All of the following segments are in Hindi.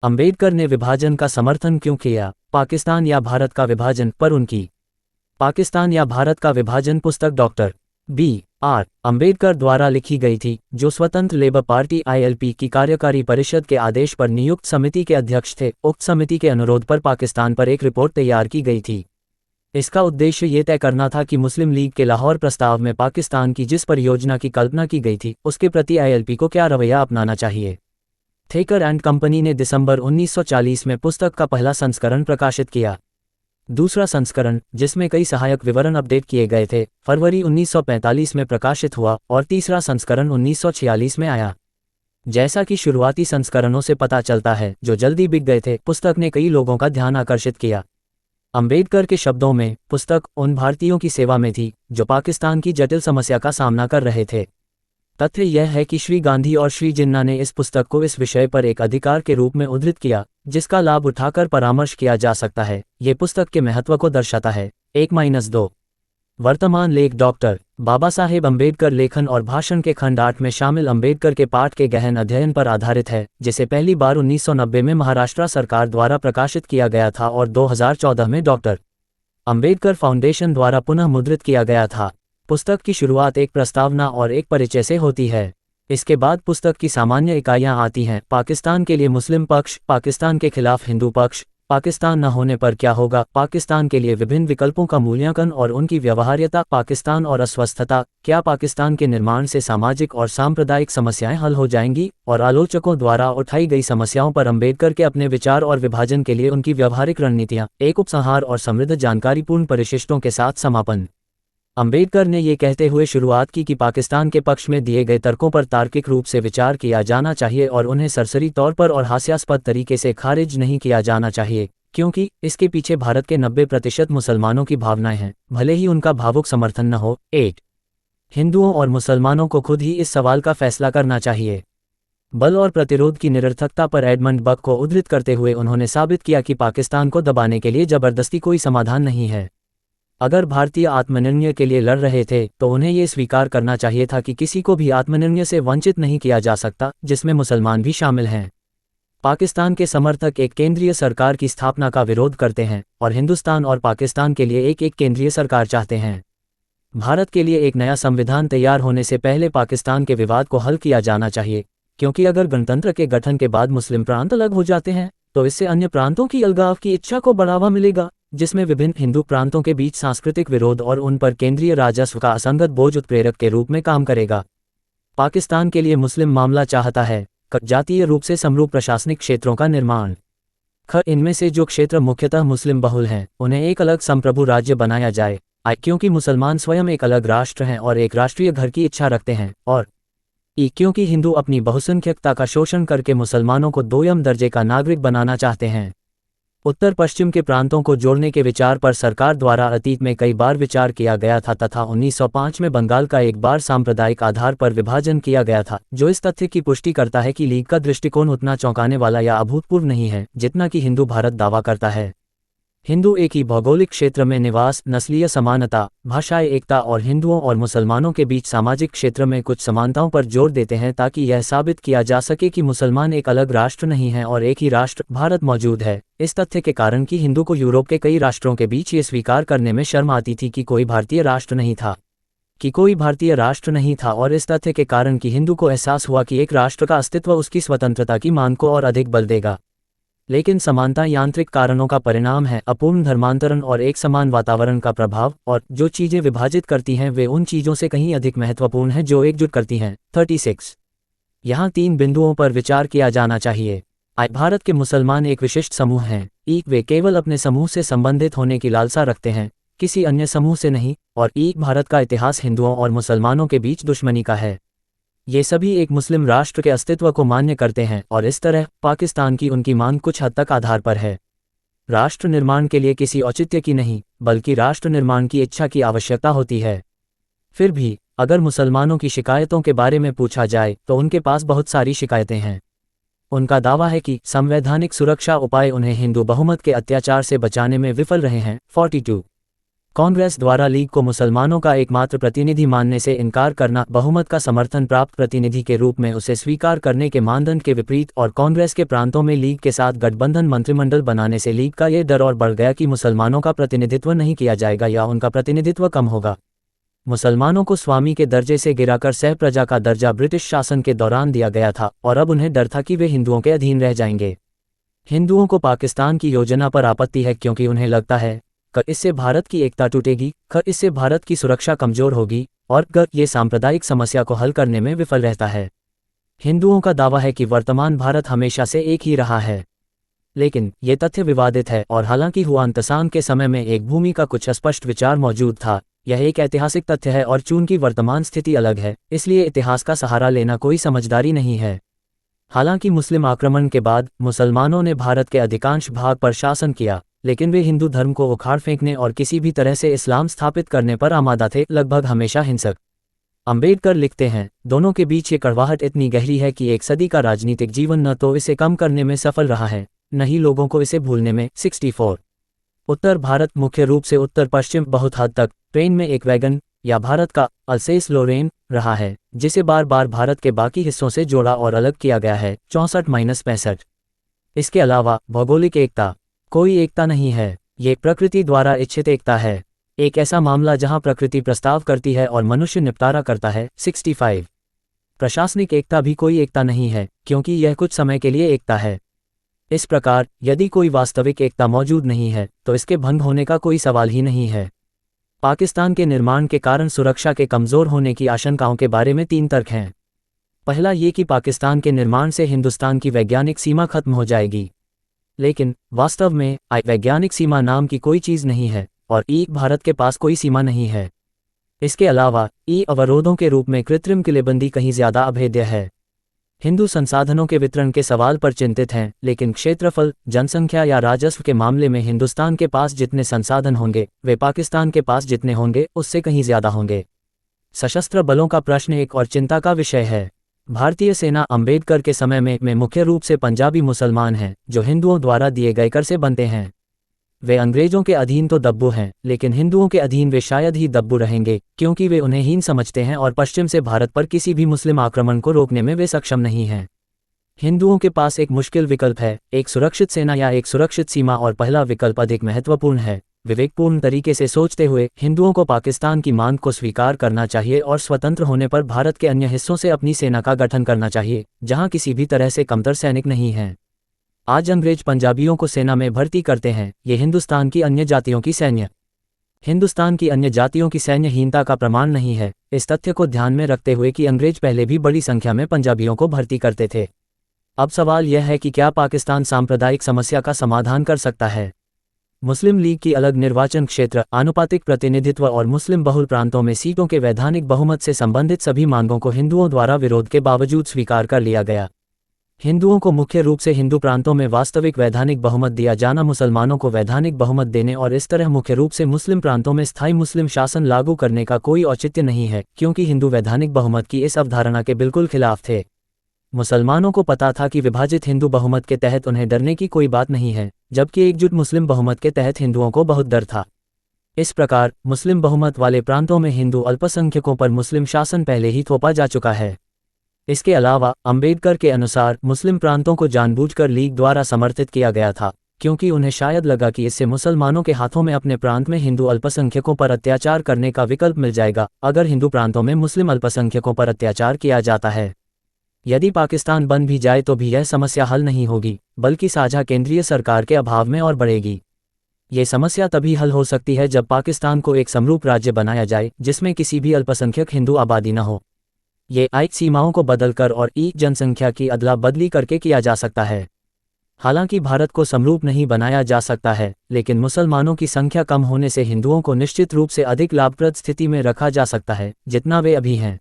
अंबेडकर ने विभाजन का समर्थन क्यों किया? पाकिस्तान या भारत का विभाजन पर उनकी पाकिस्तान या भारत का विभाजन पुस्तक डॉक्टर B.R. अंबेडकर द्वारा लिखी गई थी, जो स्वतंत्र लेबर पार्टी ILP की कार्यकारी परिषद के आदेश पर नियुक्त समिति के अध्यक्ष थे। उक्त समिति के अनुरोध पर पाकिस्तान पर एक रिपोर्ट तैयार की गई थी। इसका उद्देश्य ये तय करना था कि मुस्लिम लीग के लाहौर प्रस्ताव में पाकिस्तान की जिस परियोजना की कल्पना की गई थी, उसके प्रति ILP को क्या रवैया अपनाना चाहिए। थेकर एंड कंपनी ने दिसंबर 1940 में पुस्तक का पहला संस्करण प्रकाशित किया। दूसरा संस्करण, जिसमें कई सहायक विवरण अपडेट किए गए थे, फरवरी 1945 में प्रकाशित हुआ और तीसरा संस्करण 1946 में आया। जैसा कि शुरुआती संस्करणों से पता चलता है, जो जल्दी बिक गए थे, पुस्तक ने कई लोगों का ध्यान आकर्षित किया। अंबेडकर के शब्दों में, पुस्तक उन भारतीयों की सेवा में थी जो पाकिस्तान की जटिल समस्या का सामना कर रहे थे। तथ्य यह है कि श्री गांधी और श्री जिन्ना ने इस पुस्तक को इस विषय पर एक अधिकार के रूप में उद्धृत किया, जिसका लाभ उठाकर परामर्श किया जा सकता है। ये पुस्तक के महत्व को दर्शाता है। 1-2 वर्तमान लेख डॉक्टर बाबा साहेब अंबेडकर लेखन और भाषण के खंड 8 में शामिल अंबेडकर के पाठ के गहन अध्ययन पर आधारित है, जिसे पहली बार 1990 में महाराष्ट्र सरकार द्वारा प्रकाशित किया गया था और 2014 में डॉक्टर अंबेडकर फाउंडेशन द्वारा पुनः मुद्रित किया गया था। पुस्तक की शुरुआत एक प्रस्तावना और एक परिचय से होती है। इसके बाद पुस्तक की सामान्य इकाइयां आती हैं। पाकिस्तान के लिए मुस्लिम पक्ष, पाकिस्तान के खिलाफ हिंदू पक्ष, पाकिस्तान न होने पर क्या होगा, पाकिस्तान के लिए विभिन्न विकल्पों का मूल्यांकन और उनकी व्यवहार्यता, पाकिस्तान और अस्वस्थता, क्या पाकिस्तान के निर्माण से सामाजिक और सांप्रदायिक समस्याएं हल हो जाएंगी, और आलोचकों द्वारा उठाई गई समस्याओं पर अंबेडकर के अपने विचार और विभाजन के लिए उनकी व्यवहारिक रणनीतियां। एक उपसंहार और समृद्ध जानकारीपूर्ण परिशिष्टों के साथ समापन। अंबेडकर ने ये कहते हुए शुरुआत की कि पाकिस्तान के पक्ष में दिए गए तर्कों पर तार्किक रूप से विचार किया जाना चाहिए और उन्हें सरसरी तौर पर और हास्यास्पद तरीके से खारिज नहीं किया जाना चाहिए, क्योंकि इसके पीछे भारत के 90% मुसलमानों की भावनाएं हैं, भले ही उनका भावुक समर्थन न हो। 8 हिंदुओं और मुसलमानों को खुद ही इस सवाल का फैसला करना चाहिए। बल और प्रतिरोध की निरर्थकता पर एडमंड बक को उद्धृत करते हुए उन्होंने साबित किया कि पाकिस्तान को दबाने के लिए जबरदस्ती कोई समाधान नहीं है। अगर भारतीय आत्मनिर्णय के लिए लड़ रहे थे, तो उन्हें ये स्वीकार करना चाहिए था कि किसी को भी आत्मनिर्णय से वंचित नहीं किया जा सकता, जिसमें मुसलमान भी शामिल हैं। पाकिस्तान के समर्थक एक केंद्रीय सरकार की स्थापना का विरोध करते हैं और हिंदुस्तान और पाकिस्तान के लिए एक केंद्रीय सरकार चाहते हैं। भारत के लिए एक नया संविधान तैयार होने से पहले पाकिस्तान के विवाद को हल किया जाना चाहिए, क्योंकि अगर गणतंत्र के गठन के बाद मुस्लिम प्रांत अलग हो जाते हैं, तो इससे अन्य प्रांतों की अलगाव की इच्छा को बढ़ावा मिलेगा, जिसमें विभिन्न हिंदू प्रांतों के बीच सांस्कृतिक विरोध और उन पर केंद्रीय राजस्व का असंगत बोझ उत्प्रेरक के रूप में काम करेगा। पाकिस्तान के लिए मुस्लिम मामला चाहता है जातीय रूप से समरूप प्रशासनिक क्षेत्रों का निर्माण। इनमें से जो क्षेत्र मुख्यतः मुस्लिम बहुल हैं, उन्हें एक अलग संप्रभु राज्य बनाया जाए, क्योंकि मुसलमान स्वयं एक अलग राष्ट्र हैं और एक राष्ट्रीय घर की इच्छा रखते हैं, और क्योंकि हिंदू अपनी बहुसंख्यकता का शोषण करके मुसलमानों को दोयम दर्जे का नागरिक बनाना चाहते हैं। उत्तर पश्चिम के प्रांतों को जोड़ने के विचार पर सरकार द्वारा अतीत में कई बार विचार किया गया था तथा 1905 में बंगाल का एक बार सांप्रदायिक आधार पर विभाजन किया गया था, जो इस तथ्य की पुष्टि करता है कि लीग का दृष्टिकोण उतना चौंकाने वाला या अभूतपूर्व नहीं है जितना कि हिंदू भारत दावा करता है। हिंदू एक ही भौगोलिक क्षेत्र में निवास, नस्लीय समानता, भाषाई एकता और हिंदुओं और मुसलमानों के बीच सामाजिक क्षेत्र में कुछ समानताओं पर जोर देते हैं, ताकि यह साबित किया जा सके कि मुसलमान एक अलग राष्ट्र नहीं है और एक ही राष्ट्र भारत मौजूद है। इस तथ्य के कारण कि हिंदू को यूरोप के कई राष्ट्रों के बीच ये स्वीकार करने में शर्म आती थी कि कोई भारतीय राष्ट्र नहीं था, और इस तथ्य के कारण कि हिंदू को एहसास हुआ कि एक राष्ट्र का अस्तित्व उसकी स्वतंत्रता की मांग को और अधिक बल देगा। लेकिन समानता यांत्रिक कारणों का परिणाम है, अपूर्ण धर्मांतरण और एक समान वातावरण का प्रभाव, और जो चीजें विभाजित करती हैं वे उन चीजों से कहीं अधिक महत्वपूर्ण हैं जो एकजुट करती हैं। 36 यहाँ 3 बिंदुओं पर विचार किया जाना चाहिए। भारत के मुसलमान एक विशिष्ट समूह हैं। वे केवल अपने समूह से संबंधित होने की लालसा रखते हैं, किसी अन्य समूह से नहीं, और भारत का इतिहास हिंदुओं और मुसलमानों के बीच दुश्मनी का है। ये सभी एक मुस्लिम राष्ट्र के अस्तित्व को मान्य करते हैं, और इस तरह पाकिस्तान की उनकी मांग कुछ हद तक आधार पर है। राष्ट्र निर्माण के लिए किसी औचित्य की नहीं, बल्कि राष्ट्र निर्माण की इच्छा की आवश्यकता होती है। फिर भी अगर मुसलमानों की शिकायतों के बारे में पूछा जाए तो उनके पास बहुत सारी शिकायतें हैं। उनका दावा है कि संवैधानिक सुरक्षा उपाय उन्हें हिंदू बहुमत के अत्याचार से बचाने में विफल रहे हैं। 42 कांग्रेस द्वारा लीग को मुसलमानों का एकमात्र प्रतिनिधि मानने से इनकार करना, बहुमत का समर्थन प्राप्त प्रतिनिधि के रूप में उसे स्वीकार करने के मानदंड के विपरीत और कांग्रेस के प्रांतों में लीग के साथ गठबंधन मंत्रिमंडल बनाने से लीग का ये डर और बढ़ गया कि मुसलमानों का प्रतिनिधित्व नहीं किया जाएगा या उनका प्रतिनिधित्व कम होगा। मुसलमानों को स्वामी के दर्जे से गिराकर सह प्रजा का दर्जा ब्रिटिश शासन के दौरान दिया गया था और अब उन्हें डर था कि वे हिंदुओं के अधीन रह जाएंगे। हिंदुओं को पाकिस्तान की योजना पर आपत्ति है क्योंकि उन्हें लगता है क इससे भारत की एकता टूटेगी, ख इससे भारत की सुरक्षा कमजोर होगी और ग ये सांप्रदायिक समस्या को हल करने में विफल रहता है। हिंदुओं का दावा है कि वर्तमान भारत हमेशा से एक ही रहा है, लेकिन ये तथ्य विवादित है और हालांकि हुआंतसान के समय में एक भूमि का कुछ अस्पष्ट विचार मौजूद था, यह एक ऐतिहासिक तथ्य है और चूंकि वर्तमान स्थिति अलग है, इसलिए इतिहास का सहारा लेना कोई समझदारी नहीं है। हालांकि मुस्लिम आक्रमण के बाद मुसलमानों ने भारत के अधिकांश भाग पर शासन किया, लेकिन वे हिंदू धर्म को उखाड़ फेंकने और किसी भी तरह से इस्लाम स्थापित करने पर आमादा थे, लगभग हमेशा हिंसक। अंबेडकर लिखते हैं, दोनों के बीच ये कड़वाहट इतनी गहरी है कि एक सदी का राजनीतिक जीवन न तो इसे कम करने में सफल रहा है, न ही लोगों को इसे भूलने में। 64 उत्तर भारत मुख्य रूप से उत्तर पश्चिम बहुत हद तक ट्रेन में एक वैगन या भारत का अल्सेस लोरेन रहा है, जिसे बार बार भारत के बाकी हिस्सों से जोड़ा और अलग किया गया है। 64-65 इसके अलावा भौगोलिक एकता, कोई एकता नहीं है, ये प्रकृति द्वारा इच्छित एकता है, एक ऐसा मामला जहां प्रकृति प्रस्ताव करती है और मनुष्य निपटारा करता है। 65 प्रशासनिक एकता भी कोई एकता नहीं है क्योंकि यह कुछ समय के लिए एकता है। इस प्रकार यदि कोई वास्तविक एकता मौजूद नहीं है तो इसके भंग होने का कोई सवाल ही नहीं है। पाकिस्तान के निर्माण के कारण सुरक्षा के कमज़ोर होने की आशंकाओं के बारे में 3 तर्क हैं। पहला ये कि पाकिस्तान के निर्माण से हिंदुस्तान की वैज्ञानिक सीमा खत्म हो जाएगी, लेकिन वास्तव में वैज्ञानिक सीमा नाम की कोई चीज़ नहीं है और एक भारत के पास कोई सीमा नहीं है। इसके अलावा अवरोधों के रूप में कृत्रिम किलेबंदी कहीं ज़्यादा अभेद्य है। हिंदू संसाधनों के वितरण के सवाल पर चिंतित हैं, लेकिन क्षेत्रफल, जनसंख्या या राजस्व के मामले में हिंदुस्तान के पास जितने संसाधन होंगे वे पाकिस्तान के पास जितने होंगे उससे कहीं ज़्यादा होंगे। सशस्त्र बलों का प्रश्न एक और चिंता का विषय है। भारतीय सेना अंबेडकर के समय में मुख्य रूप से पंजाबी मुसलमान हैं जो हिंदुओं द्वारा दिए गए कर से बनते हैं। वे अंग्रेजों के अधीन तो दब्बू हैं, लेकिन हिंदुओं के अधीन वे शायद ही दब्बू रहेंगे क्योंकि वे उन्हें हीन समझते हैं और पश्चिम से भारत पर किसी भी मुस्लिम आक्रमण को रोकने में वे सक्षम नहीं हैं। हिंदुओं के पास एक मुश्किल विकल्प है, एक सुरक्षित सेना या एक सुरक्षित सीमा, और पहला विकल्प अधिक महत्वपूर्ण है। विवेकपूर्ण तरीके से सोचते हुए हिंदुओं को पाकिस्तान की मांग को स्वीकार करना चाहिए और स्वतंत्र होने पर भारत के अन्य हिस्सों से अपनी सेना का गठन करना चाहिए जहां किसी भी तरह से कमतर सैनिक नहीं हैं। आज अंग्रेज पंजाबियों को सेना में भर्ती करते हैं, ये हिंदुस्तान की अन्य जातियों की सैन्यहीनता का प्रमाण नहीं है, इस तथ्य को ध्यान में रखते हुए कि अंग्रेज पहले भी बड़ी संख्या में पंजाबियों को भर्ती करते थे। अब सवाल यह है कि क्या पाकिस्तान सांप्रदायिक समस्या का समाधान कर सकता है। मुस्लिम लीग की अलग निर्वाचन क्षेत्र, आनुपातिक प्रतिनिधित्व और मुस्लिम बहुल प्रांतों में सीटों के वैधानिक बहुमत से संबंधित सभी मांगों को हिंदुओं द्वारा विरोध के बावजूद स्वीकार कर लिया गया। हिंदुओं को मुख्य रूप से हिंदू प्रांतों में वास्तविक वैधानिक बहुमत दिया जाना, मुसलमानों को वैधानिक बहुमत देने और इस तरह मुख्य रूप से मुस्लिम प्रांतों में स्थायी मुस्लिम शासन लागू करने का कोई औचित्य नहीं है, क्योंकि हिंदू वैधानिक बहुमत की इस अवधारणा के बिल्कुल खिलाफ थे। मुसलमानों को पता था कि विभाजित हिंदू बहुमत के तहत उन्हें डरने की कोई बात नहीं है, जबकि एकजुट मुस्लिम बहुमत के तहत हिंदुओं को बहुत डर था। इस प्रकार मुस्लिम बहुमत वाले प्रांतों में हिंदू अल्पसंख्यकों पर मुस्लिम शासन पहले ही थोपा जा चुका है। इसके अलावा अंबेडकर के अनुसार मुस्लिम प्रांतों को जानबूझकर लीग द्वारा समर्थित किया गया था, क्योंकि उन्हें शायद लगा कि इससे मुसलमानों के हाथों में अपने प्रांत में हिंदू अल्पसंख्यकों पर अत्याचार करने का विकल्प मिल जाएगा अगर हिंदू प्रांतों में मुस्लिम अल्पसंख्यकों पर अत्याचार किया जाता है। यदि पाकिस्तान बन भी जाए तो भी यह समस्या हल नहीं होगी, बल्कि साझा केंद्रीय सरकार के अभाव में और बढ़ेगी। ये समस्या तभी हल हो सकती है जब पाकिस्तान को एक समरूप राज्य बनाया जाए जिसमें किसी भी अल्पसंख्यक हिंदू आबादी न हो। ये सीमाओं को बदलकर और जनसंख्या की अदला बदली करके किया जा सकता है। हालांकि भारत को समरूप नहीं बनाया जा सकता है, लेकिन मुसलमानों की संख्या कम होने से हिंदुओं को निश्चित रूप से अधिक लाभप्रद स्थिति में रखा जा सकता है जितना वे अभी हैं।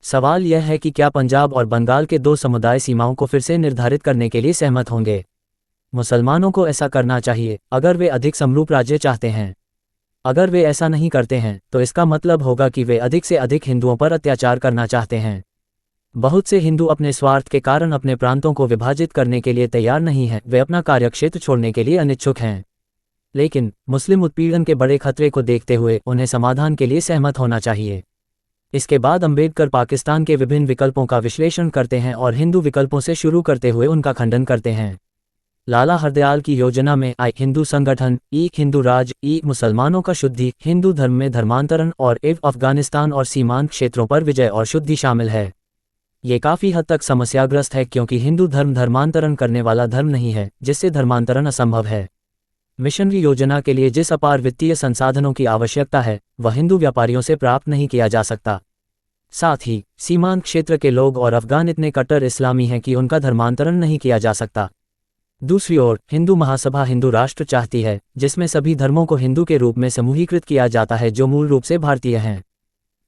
सवाल यह है कि क्या पंजाब और बंगाल के 2 समुदाय सीमाओं को फिर से निर्धारित करने के लिए सहमत होंगे। मुसलमानों को ऐसा करना चाहिए अगर वे अधिक समरूप राज्य चाहते हैं। अगर वे ऐसा नहीं करते हैं तो इसका मतलब होगा कि वे अधिक से अधिक हिंदुओं पर अत्याचार करना चाहते हैं। बहुत से हिंदू अपने स्वार्थ के कारण अपने प्रांतों को विभाजित करने के लिए तैयार नहीं हैं, वे अपना कार्यक्षेत्र छोड़ने के लिए अनिच्छुक हैं। लेकिन मुस्लिम उत्पीड़न के बड़े खतरे को देखते हुए उन्हें समाधान के लिए सहमत होना चाहिए। इसके बाद अंबेडकर पाकिस्तान के विभिन्न विकल्पों का विश्लेषण करते हैं और हिंदू विकल्पों से शुरू करते हुए उनका खंडन करते हैं। लाला हरदयाल की योजना में हिंदू संगठन, एक हिंदू राज, मुसलमानों का शुद्धि, हिंदू धर्म में धर्मांतरण और अफगानिस्तान और सीमांत क्षेत्रों पर विजय और शुद्धि शामिल है। ये काफ़ी हद तक समस्याग्रस्त है क्योंकि हिंदू धर्म धर्मांतरण करने वाला धर्म नहीं है, जिससे धर्मांतरण असंभव है। मिशनरी योजना के लिए जिस अपार वित्तीय संसाधनों की आवश्यकता है वह हिंदू व्यापारियों से प्राप्त नहीं किया जा सकता। साथ ही सीमांत क्षेत्र के लोग और अफगान इतने कट्टर इस्लामी हैं कि उनका धर्मांतरण नहीं किया जा सकता। दूसरी ओर हिंदू महासभा हिंदू राष्ट्र चाहती है जिसमें सभी धर्मों को हिंदू के रूप में समूहीकृत किया जाता है जो मूल रूप से भारतीय हैं।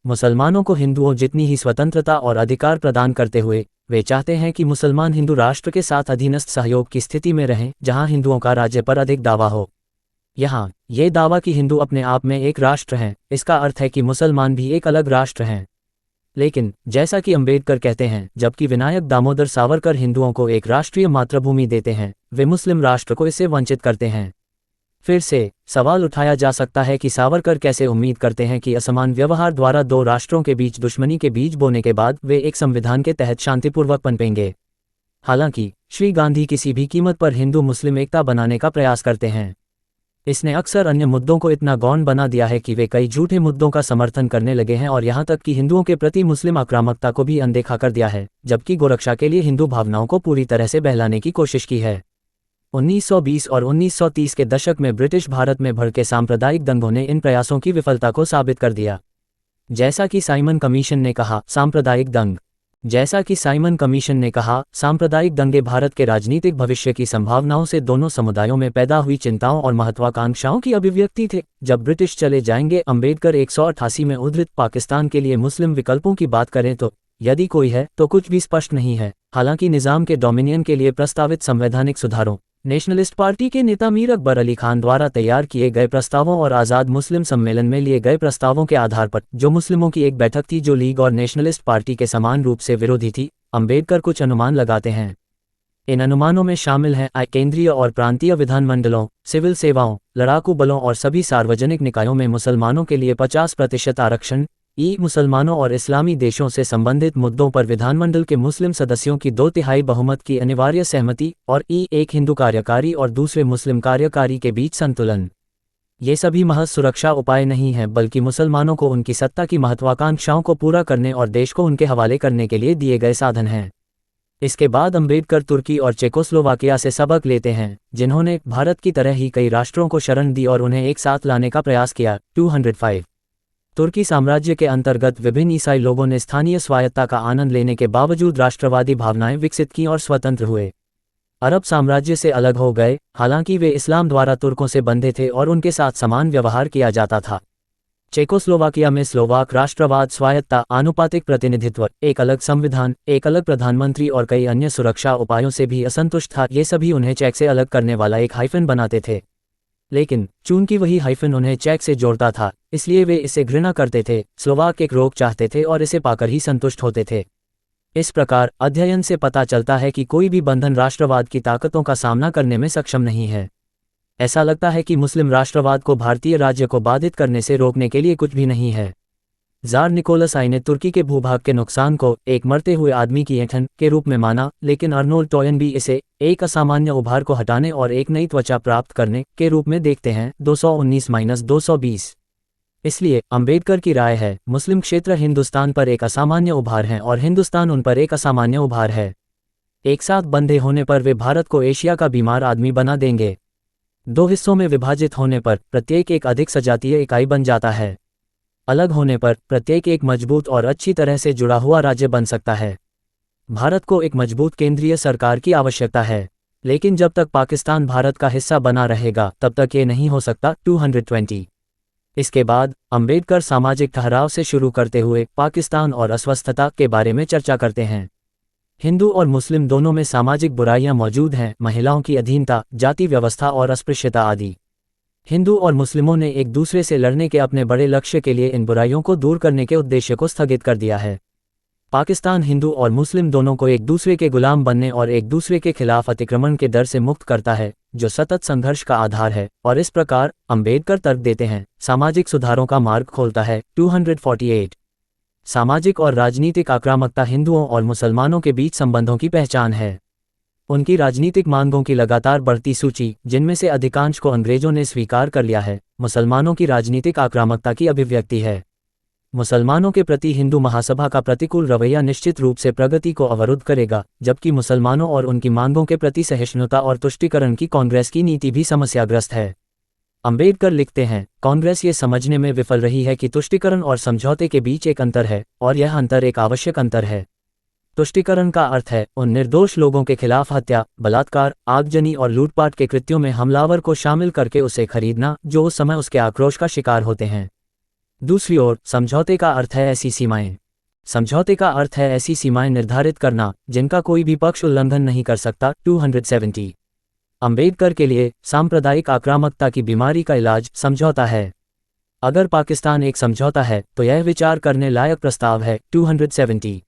मुसलमानों को हिंदुओं जितनी ही स्वतंत्रता और अधिकार प्रदान करते हुए वे चाहते हैं कि मुसलमान हिंदू राष्ट्र के साथ अधीनस्थ सहयोग की स्थिति में रहें जहां हिंदुओं का राज्य पर अधिक दावा हो। यहाँ ये दावा कि हिंदू अपने आप में एक राष्ट्र हैं, इसका अर्थ है कि मुसलमान भी एक अलग राष्ट्र हैं। लेकिन जैसा कि अंबेडकर कहते हैं, जबकि विनायक दामोदर सावरकर हिंदुओं को एक राष्ट्रीय मातृभूमि देते हैं, वे मुस्लिम राष्ट्र को इससे वंचित करते हैं। फिर से सवाल उठाया जा सकता है कि सावरकर कैसे उम्मीद करते हैं कि असमान व्यवहार द्वारा दो राष्ट्रों के बीच दुश्मनी के बीज बोने के बाद वे एक संविधान के तहत शांतिपूर्वक पनपेंगे। हालांकि श्री गांधी किसी भी कीमत पर हिंदू मुस्लिम एकता बनाने का प्रयास करते हैं। इसने अक्सर अन्य मुद्दों को इतना गौण बना दिया है कि वे कई झूठे मुद्दों का समर्थन करने लगे हैं और यहाँ तक कि हिंदुओं के प्रति मुस्लिम आक्रामकता को भी अनदेखा कर दिया है, जबकि गोरक्षा के लिए हिंदू भावनाओं को पूरी तरह से बहलाने की कोशिश की है। 1920 और 1930 के दशक में ब्रिटिश भारत में भड़के सांप्रदायिक दंगों ने इन प्रयासों की विफलता को साबित कर दिया। जैसा कि साइमन कमीशन ने कहा, सांप्रदायिक दंगे भारत के राजनीतिक भविष्य की संभावनाओं से दोनों समुदायों में पैदा हुई चिंताओं और महत्वाकांक्षाओं की अभिव्यक्ति थे। जब ब्रिटिश चले जाएंगे, अंबेडकर 188 में उद्धृत पाकिस्तान के लिए मुस्लिम विकल्पों की बात करें तो यदि कोई है तो कुछ भी स्पष्ट नहीं है। हालांकि निजाम के डोमिनियन के लिए प्रस्तावित संवैधानिक सुधारों, नेशनलिस्ट पार्टी के नेता मीर अकबर अली खान द्वारा तैयार किए गए प्रस्तावों और आज़ाद मुस्लिम सम्मेलन में लिए गए प्रस्तावों के आधार पर, जो मुस्लिमों की एक बैठक थी जो लीग और नेशनलिस्ट पार्टी के समान रूप से विरोधी थी, अंबेडकर कुछ अनुमान लगाते हैं। इन अनुमानों में शामिल हैं केंद्रीय और प्रांतीय विधानमंडलों, सिविल सेवाओं, लड़ाकू बलों और सभी सार्वजनिक निकायों में मुसलमानों के लिए 50% आरक्षण, मुसलमानों और इस्लामी देशों से संबंधित मुद्दों पर विधानमंडल के मुस्लिम सदस्यों की 2/3 बहुमत की अनिवार्य सहमति और एक हिंदू कार्यकारी और दूसरे मुस्लिम कार्यकारी के बीच संतुलन। ये सभी महज सुरक्षा उपाय नहीं हैं, बल्कि मुसलमानों को उनकी सत्ता की महत्वाकांक्षाओं को पूरा करने और देश को उनके हवाले करने के लिए दिए गए साधन हैं। इसके बाद अंबेडकर तुर्की और चेकोस्लोवाकिया से सबक लेते हैं, जिन्होंने भारत की तरह ही कई राष्ट्रों को शरण दी और उन्हें एक साथ लाने का प्रयास किया। 205 तुर्की साम्राज्य के अंतर्गत विभिन्न ईसाई लोगों ने स्थानीय स्वायत्ता का आनंद लेने के बावजूद राष्ट्रवादी भावनाएं विकसित की और स्वतंत्र हुए। अरब साम्राज्य से अलग हो गए, हालांकि वे इस्लाम द्वारा तुर्कों से बंधे थे और उनके साथ समान व्यवहार किया जाता था। चेकोस्लोवाकिया में स्लोवाक राष्ट्रवाद, स्वायत्ता, आनुपातिक प्रतिनिधित्व, एक अलग संविधान, एक अलग प्रधानमंत्री और कई अन्य सुरक्षा उपायों से भी असंतुष्ट था। ये सभी उन्हें चेक से अलग करने वाला एक हाइफन बनाते थे, लेकिन चूंकि वही हाइफन उन्हें चेक से जोड़ता था, इसलिए वे इसे घृणा करते थे। स्लोवाक एक रोक चाहते थे और इसे पाकर ही संतुष्ट होते थे। इस प्रकार अध्ययन से पता चलता है कि कोई भी बंधन राष्ट्रवाद की ताकतों का सामना करने में सक्षम नहीं है। ऐसा लगता है कि मुस्लिम राष्ट्रवाद को भारतीय राज्य को बाधित करने से रोकने के लिए कुछ भी नहीं है। ज़ार निकोलस आई ने तुर्की के भूभाग के नुकसान को एक मरते हुए आदमी की ऐंठन के रूप में माना, लेकिन अर्नोल्ड टॉयनबी इसे एक असामान्य उभार को हटाने और एक नई त्वचा प्राप्त करने के रूप में देखते हैं। 219-220 इसलिए अंबेडकर की राय है, मुस्लिम क्षेत्र हिंदुस्तान पर एक असामान्य उभार हैं और हिंदुस्तान उन पर एक असामान्य उभार है। एक साथ बंधे होने पर वे भारत को एशिया का बीमार आदमी बना देंगे। दो हिस्सों में विभाजित होने पर प्रत्येक एक अधिक सजातीय इकाई बन जाता है। अलग होने पर प्रत्येक एक मजबूत और अच्छी तरह से जुड़ा हुआ राज्य बन सकता है। भारत को एक मजबूत केंद्रीय सरकार की आवश्यकता है, लेकिन जब तक पाकिस्तान भारत का हिस्सा बना रहेगा तब तक ये नहीं हो सकता। 220 इसके बाद अंबेडकर सामाजिक ठहराव से शुरू करते हुए पाकिस्तान और अस्वस्थता के बारे में चर्चा करते हैं। हिंदू और मुस्लिम दोनों में सामाजिक बुराइयां मौजूद हैं, महिलाओं की अधीनता, जाति व्यवस्था और अस्पृश्यता आदि। हिंदू और मुस्लिमों ने एक दूसरे से लड़ने के अपने बड़े लक्ष्य के लिए इन बुराइयों को दूर करने के उद्देश्य को स्थगित कर दिया है। पाकिस्तान हिंदू और मुस्लिम दोनों को एक दूसरे के गुलाम बनने और एक दूसरे के खिलाफ अतिक्रमण के डर से मुक्त करता है, जो सतत संघर्ष का आधार है, और इस प्रकार अंबेडकर तर्क देते हैं सामाजिक सुधारों का मार्ग खोलता है। 248 सामाजिक और राजनीतिक आक्रामकता हिंदुओं और मुसलमानों के बीच संबंधों की पहचान है। उनकी राजनीतिक मांगों की लगातार बढ़ती सूची, जिनमें से अधिकांश को अंग्रेजों ने स्वीकार कर लिया है, मुसलमानों की राजनीतिक आक्रामकता की अभिव्यक्ति है। मुसलमानों के प्रति हिंदू महासभा का प्रतिकूल रवैया निश्चित रूप से प्रगति को अवरुद्ध करेगा, जबकि मुसलमानों और उनकी मांगों के प्रति सहिष्णुता और तुष्टीकरण की कांग्रेस की नीति भी समस्याग्रस्त है। अंबेडकर लिखते हैं, कांग्रेस ये समझने में विफल रही है कि तुष्टीकरण और समझौते के बीच एक अंतर है, और यह अंतर एक आवश्यक अंतर है। तुष्टीकरण का अर्थ है उन निर्दोष लोगों के खिलाफ हत्या, बलात्कार, आगजनी और लूटपाट के कृत्यों में हमलावर को शामिल करके उसे खरीदना जो उस समय उसके आक्रोश का शिकार होते हैं। दूसरी ओर समझौते का अर्थ है ऐसी सीमाएं। समझौते का अर्थ है ऐसी सीमाएं निर्धारित करना जिनका कोई भी पक्ष उल्लंघन नहीं कर सकता। 270 अंबेडकर के लिए सांप्रदायिक आक्रामकता की बीमारी का इलाज समझौता है। अगर पाकिस्तान एक समझौता है तो यह विचार करने लायक प्रस्ताव है। 270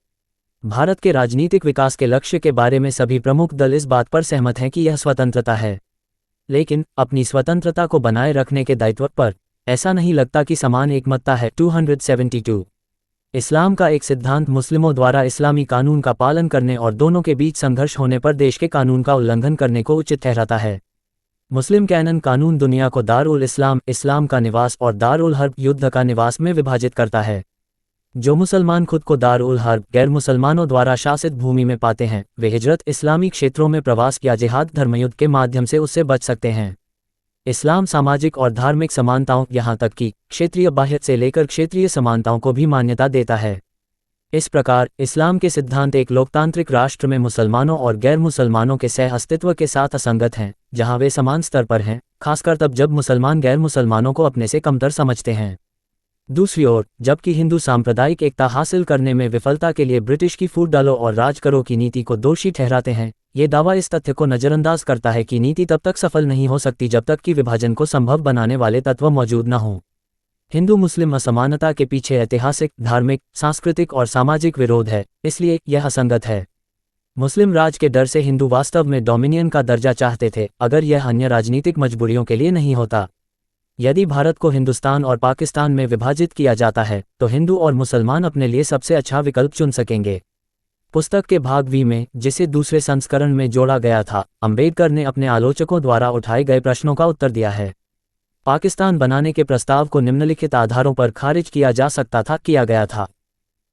भारत के राजनीतिक विकास के लक्ष्य के बारे में सभी प्रमुख दल इस बात पर सहमत हैं कि यह स्वतंत्रता है, लेकिन अपनी स्वतंत्रता को बनाए रखने के दायित्व पर ऐसा नहीं लगता कि समान एकमतता है। 272 इस्लाम का एक सिद्धांत मुस्लिमों द्वारा इस्लामी कानून का पालन करने और दोनों के बीच संघर्ष होने पर देश के कानून का उल्लंघन करने को उचित ठहराता है। मुस्लिम कैनन कानून दुनिया को दारुल इस्लाम, इस्लाम का निवास, और दारुल हर्ब, युद्ध का निवास में विभाजित करता है। जो मुसलमान खुद को दारुल हर्ब, गैर मुसलमानों द्वारा शासित भूमि में पाते हैं, वे हिजरत, इस्लामी क्षेत्रों में प्रवास या जिहाद, धर्मयुद्ध के माध्यम से उससे बच सकते हैं। इस्लाम सामाजिक और धार्मिक समानताओं, यहाँ तक कि क्षेत्रीय बाह्यता से लेकर क्षेत्रीय समानताओं को भी मान्यता देता है। इस प्रकार इस्लाम के सिद्धांत एक लोकतांत्रिक राष्ट्र में मुसलमानों और गैर मुसलमानों के सह अस्तित्व के साथ असंगत हैं, जहाँ वे समान स्तर पर हैं, खासकर तब जब मुसलमान गैर मुसलमानों को अपने से कमतर समझते हैं। दूसरी ओर, जबकि हिंदू सांप्रदायिक एकता हासिल करने में विफलता के लिए ब्रिटिश की फूट डालो और राज करो की नीति को दोषी ठहराते हैं, ये दावा इस तथ्य को नज़रअंदाज करता है कि नीति तब तक सफल नहीं हो सकती जब तक कि विभाजन को संभव बनाने वाले तत्व मौजूद न हों। हिंदू मुस्लिम असमानता के पीछे ऐतिहासिक, धार्मिक, सांस्कृतिक और सामाजिक विरोध है, इसलिए यह असंगत है। मुस्लिम राज के डर से हिंदू वास्तव में डोमिनियन का दर्जा चाहते थे, अगर यह अन्य राजनीतिक मजबूरियों के लिए नहीं होता। यदि भारत को हिंदुस्तान और पाकिस्तान में विभाजित किया जाता है तो हिंदू और मुसलमान अपने लिए सबसे अच्छा विकल्प चुन सकेंगे। पुस्तक के भाग वी में, जिसे दूसरे संस्करण में जोड़ा गया था, अंबेडकर ने अपने आलोचकों द्वारा उठाए गए प्रश्नों का उत्तर दिया है। पाकिस्तान बनाने के प्रस्ताव को निम्नलिखित आधारों पर खारिज किया जा सकता था, किया गया था।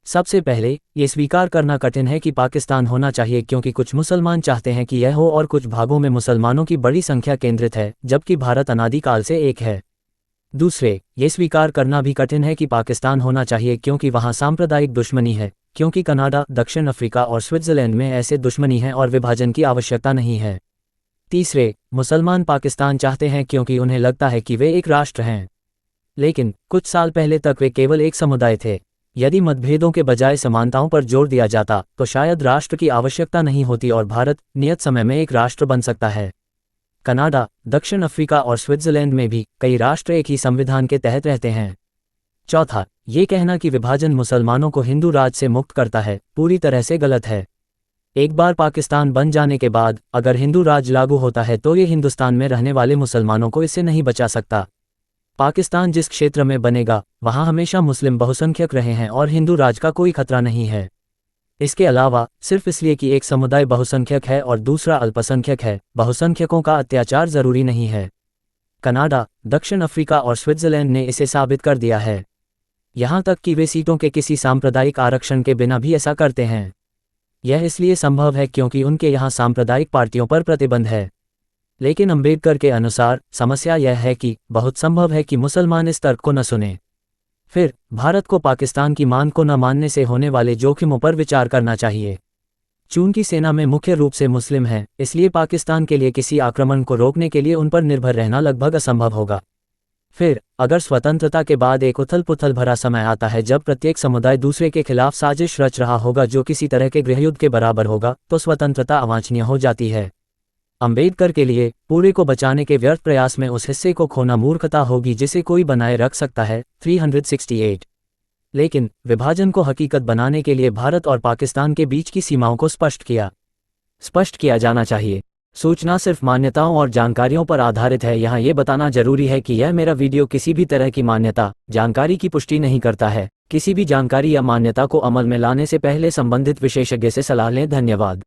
सबसे पहले, ये स्वीकार करना कठिन है कि पाकिस्तान होना चाहिए क्योंकि कुछ मुसलमान चाहते हैं कि यह हो और कुछ भागों में मुसलमानों की बड़ी संख्या केंद्रित है, जबकि भारत अनादिकाल से एक है। दूसरे, ये स्वीकार करना भी कठिन है कि पाकिस्तान होना चाहिए क्योंकि वहाँ सांप्रदायिक दुश्मनी है, क्योंकि कनाडा, दक्षिण अफ्रीका और स्विट्जरलैंड में ऐसे दुश्मनी है और विभाजन की आवश्यकता नहीं है। तीसरे, मुसलमान पाकिस्तान चाहते हैं क्योंकि उन्हें लगता है कि वे एक राष्ट्र हैं, लेकिन कुछ साल पहले तक वे केवल एक समुदाय थे। यदि मतभेदों के बजाय समानताओं पर जोर दिया जाता तो शायद राष्ट्र की आवश्यकता नहीं होती और भारत नियत समय में एक राष्ट्र बन सकता है। कनाडा, दक्षिण अफ्रीका और स्विट्जरलैंड में भी कई राष्ट्र एक ही संविधान के तहत रहते हैं। चौथा, ये कहना कि विभाजन मुसलमानों को हिंदू राज से मुक्त करता है, पूरी तरह से गलत है। एक बार पाकिस्तान बन जाने के बाद अगर हिंदू राज लागू होता है तो ये हिंदुस्तान में रहने वाले मुसलमानों को इससे नहीं बचा सकता। पाकिस्तान जिस क्षेत्र में बनेगा वहाँ हमेशा मुस्लिम बहुसंख्यक रहे हैं और हिंदू राज का कोई खतरा नहीं है। इसके अलावा सिर्फ इसलिए कि एक समुदाय बहुसंख्यक है और दूसरा अल्पसंख्यक है, बहुसंख्यकों का अत्याचार जरूरी नहीं है। कनाडा, दक्षिण अफ्रीका और स्विट्जरलैंड ने इसे साबित कर दिया है, यहाँ तक कि वे सीटों के किसी सांप्रदायिक आरक्षण के बिना भी ऐसा करते हैं। यह इसलिए संभव है क्योंकि उनके यहाँ सांप्रदायिक पार्टियों पर प्रतिबंध है। लेकिन अंबेडकर के अनुसार समस्या यह है कि बहुत संभव है कि मुसलमान इस तर्क को न सुने। फिर भारत को पाकिस्तान की मांग को न मानने से होने वाले जोखिमों पर विचार करना चाहिए। चूंकि सेना में मुख्य रूप से मुस्लिम हैं, इसलिए पाकिस्तान के लिए किसी आक्रमण को रोकने के लिए उन पर निर्भर रहना लगभग असंभव होगा। फिर अगर स्वतंत्रता के बाद एक उथल पुथल भरा समय आता है जब प्रत्येक समुदाय दूसरे के खिलाफ साजिश रच रहा होगा जो किसी तरह के गृहयुद्ध के बराबर होगा, तो स्वतंत्रता अवांछनीय हो जाती है। अंबेडकर के लिए पूरे को बचाने के व्यर्थ प्रयास में उस हिस्से को खोना मूर्खता होगी जिसे कोई बनाए रख सकता है। 368 लेकिन विभाजन को हकीकत बनाने के लिए भारत और पाकिस्तान के बीच की सीमाओं को स्पष्ट किया जाना चाहिए। सूचना सिर्फ मान्यताओं और जानकारियों पर आधारित है। यहाँ ये बताना जरूरी है कि यह मेरा वीडियो किसी भी तरह की मान्यता, जानकारी की पुष्टि नहीं करता है। किसी भी जानकारी या मान्यता को अमल में लाने से पहले संबंधित विशेषज्ञ से सलाह लें। धन्यवाद।